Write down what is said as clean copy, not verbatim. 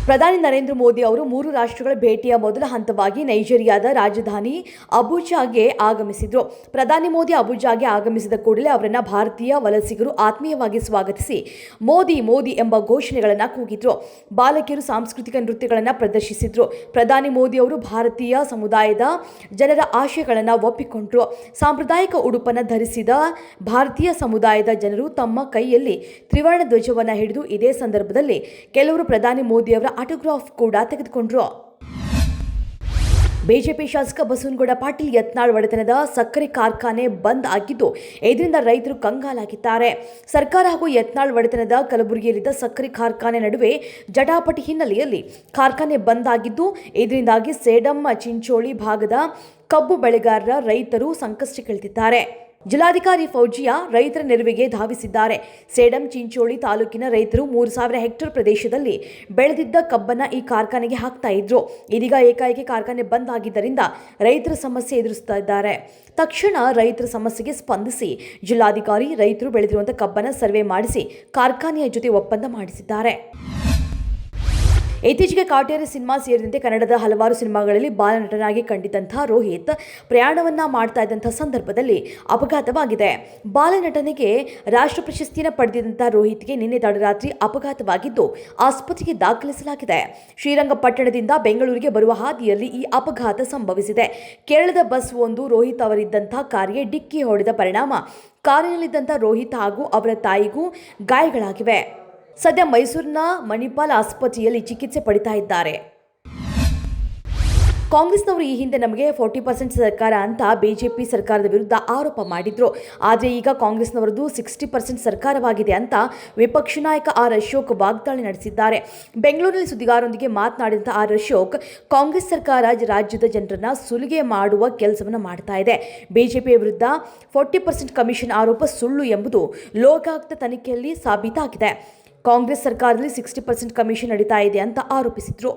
ಪ್ರಧಾನಿ ನರೇಂದ್ರ ಮೋದಿ ಅವರು 3 ರಾಷ್ಟ್ರಗಳ ಭೇಟಿಯ ಮೊದಲ ಹಂತವಾಗಿ ನೈಜೀರಿಯಾದ ರಾಜಧಾನಿ ಅಬುಜಾಗೆ ಆಗಮಿಸಿದರು. ಪ್ರಧಾನಿ ಮೋದಿ ಅಬುಜಾಗೆ ಆಗಮಿಸಿದ ಕೂಡಲೇ ಅವರನ್ನು ಭಾರತೀಯ ವಲಸಿಗರು ಆತ್ಮೀಯವಾಗಿ ಸ್ವಾಗತಿಸಿ ಮೋದಿ ಮೋದಿ ಎಂಬ ಘೋಷಣೆಗಳನ್ನು ಕೂಗಿದ್ರು. ಬಾಲಕಿಯರು ಸಾಂಸ್ಕೃತಿಕ ನೃತ್ಯಗಳನ್ನು ಪ್ರದರ್ಶಿಸಿದ್ರು. ಪ್ರಧಾನಿ ಮೋದಿ ಅವರು ಭಾರತೀಯ ಸಮುದಾಯದ ಜನರ ಆಶಯಗಳನ್ನು ಒಪ್ಪಿಕೊಂಡರು. ಸಾಂಪ್ರದಾಯಿಕ ಉಡುಪನ್ನು ಧರಿಸಿದ ಭಾರತೀಯ ಸಮುದಾಯದ ಜನರು ತಮ್ಮ ಕೈಯಲ್ಲಿ ತ್ರಿವರ್ಣ ಧ್ವಜವನ್ನು ಹಿಡಿದು ಇದೇ ಸಂದರ್ಭದಲ್ಲಿ ಕೆಲವರು ಪ್ರಧಾನಿ ಮೋದಿ ಅವರ ಆಟೋಗ್ರಾಫ್ ಕೂಡ ತೆಗೆದುಕೊಂಡರು. ಬಿಜೆಪಿ ಶಾಸಕ ಬಸವನಗೌಡ ಪಾಟೀಲ್ ಯತ್ನಾಳ್ ಒಡೆತನದ ಸಕ್ಕರೆ ಕಾರ್ಖಾನೆ ಬಂದ್ ಆಗಿದ್ದು, ಇದರಿಂದ ರೈತರು ಕಂಗಾಲಾಗಿದ್ದಾರೆ. ಸರ್ಕಾರ ಹಾಗೂ ಯತ್ನಾಳ್ ಒಡೆತನದ ಕಲಬುರಗಿಯಲ್ಲಿದ್ದ ಸಕ್ಕರೆ ಕಾರ್ಖಾನೆ ನಡುವೆ ಜಟಾಪಟಿ ಹಿನ್ನೆಲೆಯಲ್ಲಿ ಕಾರ್ಖಾನೆ ಬಂದ್ ಆಗಿದ್ದು, ಇದರಿಂದಾಗಿ ಸೇಡಂ ಚಿಂಚೋಳಿ ಭಾಗದ ಕಬ್ಬು ಬೆಳೆಗಾರರ ರೈತರು ಸಂಕಷ್ಟಕ್ಕಿಳಿದಿದ್ದಾರೆ. ಜಿಲ್ಲಾಧಿಕಾರಿ ಫೌಜಿಯಾ ರೈತರ ನೆರವಿಗೆ ಧಾವಿಸಿದ್ದಾರೆ. ಸೇಡಂ ಚಿಂಚೋಳಿ ತಾಲೂಕಿನ ರೈತರು 3,000 ಹೆಕ್ಟೇರ್ ಪ್ರದೇಶದಲ್ಲಿ ಬೆಳೆದಿದ್ದ ಕಬ್ಬನ್ನು ಈ ಕಾರ್ಖಾನೆಗೆ ಹಾಕ್ತಾ ಇದ್ರು. ಇದೀಗ ಏಕಾಏಕಿ ಕಾರ್ಖಾನೆ ಬಂದ್ ಆಗಿದ್ದರಿಂದ ರೈತರ ಸಮಸ್ಯೆ ಎದುರಿಸ್ತಾ ಇದ್ದಾರೆ. ತಕ್ಷಣ ರೈತರ ಸಮಸ್ಯೆಗೆ ಸ್ಪಂದಿಸಿ ಜಿಲ್ಲಾಧಿಕಾರಿ ರೈತರು ಬೆಳೆದಿರುವಂತಹ ಕಬ್ಬನ್ನು ಸರ್ವೆ ಮಾಡಿಸಿ ಕಾರ್ಖಾನೆಯ ಜೊತೆ ಒಪ್ಪಂದ ಮಾಡಿಸಿದ್ದಾರೆ. ಇತ್ತೀಚೆಗೆ ಕಾಟೇರಿ ಸಿನಿಮಾ ಸೇರಿದಂತೆ ಕನ್ನಡದ ಹಲವಾರು ಸಿನಿಮಾಗಳಲ್ಲಿ ಬಾಲನಟನಾಗಿ ಕಂಡಿದ್ದಂತಹ ರೋಹಿತ್ ಪ್ರಯಾಣವನ್ನ ಮಾಡ್ತಾ ಇದ್ದಂತಹ ಸಂದರ್ಭದಲ್ಲಿ ಅಪಘಾತವಾಗಿದೆ. ಬಾಲನಟನೆಗೆ ರಾಷ್ಟ್ರ ಪ್ರಶಸ್ತಿಯನ್ನು ಪಡೆದಿದ್ದಂತಹ ರೋಹಿತ್ಗೆ ನಿನ್ನೆ ತಡರಾತ್ರಿ ಅಪಘಾತವಾಗಿದ್ದು ಆಸ್ಪತ್ರೆಗೆ ದಾಖಲಿಸಲಾಗಿದೆ. ಶ್ರೀರಂಗಪಟ್ಟಣದಿಂದ ಬೆಂಗಳೂರಿಗೆ ಬರುವ ಹಾದಿಯಲ್ಲಿ ಈ ಅಪಘಾತ ಸಂಭವಿಸಿದೆ. ಕೇರಳದ ಬಸ್ ಒಂದು ರೋಹಿತ್ ಅವರಿದ್ದಂತಹ ಕಾರಿಗೆ ಡಿಕ್ಕಿ ಹೊಡೆದ ಪರಿಣಾಮ ಕಾರಿನಲ್ಲಿದ್ದಂತಹ ರೋಹಿತ್ ಹಾಗೂ ಅವರ ತಾಯಿಗೂ ಗಾಯಗಳಾಗಿವೆ. ಸದ್ಯ ಮೈಸೂರಿನ ಮಣಿಪಾಲ್ ಆಸ್ಪತ್ರೆಯಲ್ಲಿ ಚಿಕಿತ್ಸೆ ಪಡಿತಾ ಇದ್ದಾರೆ. ಕಾಂಗ್ರೆಸ್ನವರು ಈ ಹಿಂದೆ ನಮಗೆ 40% ಸರ್ಕಾರ ಅಂತ ಬಿಜೆಪಿ ಸರ್ಕಾರದ ವಿರುದ್ಧ ಆರೋಪ ಮಾಡಿದ್ರು. ಆದರೆ ಈಗ ಕಾಂಗ್ರೆಸ್ನವರದು 60% ಸರ್ಕಾರವಾಗಿದೆ ಅಂತ ವಿಪಕ್ಷ ನಾಯಕ ಆರ್ ಅಶೋಕ್ ವಾಗ್ದಾಳಿ ನಡೆಸಿದ್ದಾರೆ. ಬೆಂಗಳೂರಿನಲ್ಲಿ ಸುದ್ದಿಗಾರರೊಂದಿಗೆ ಮಾತನಾಡಿದಂಥ ಆರ್ ಅಶೋಕ್, ಕಾಂಗ್ರೆಸ್ ಸರ್ಕಾರ ರಾಜ್ಯದ ಜನರನ್ನ ಸುಲಿಗೆ ಮಾಡುವ ಕೆಲಸವನ್ನು ಮಾಡ್ತಾ ಇದೆ. ಬಿಜೆಪಿಯ ವಿರುದ್ಧ 40% ಕಮಿಷನ್ ಆರೋಪ ಸುಳ್ಳು ಎಂಬುದು ಲೋಕಾಯುಕ್ತ ತನಿಖೆಯಲ್ಲಿ ಸಾಬೀತಾಗಿದೆ. ಕಾಂಗ್ರೆಸ್ ಸರ್ಕಾರದಲ್ಲಿ 60% ಕಮಿಷನ್ ನಡೀತಾ ಇದೆ ಅಂತ ಆರೋಪಿಸಿದ್ರು.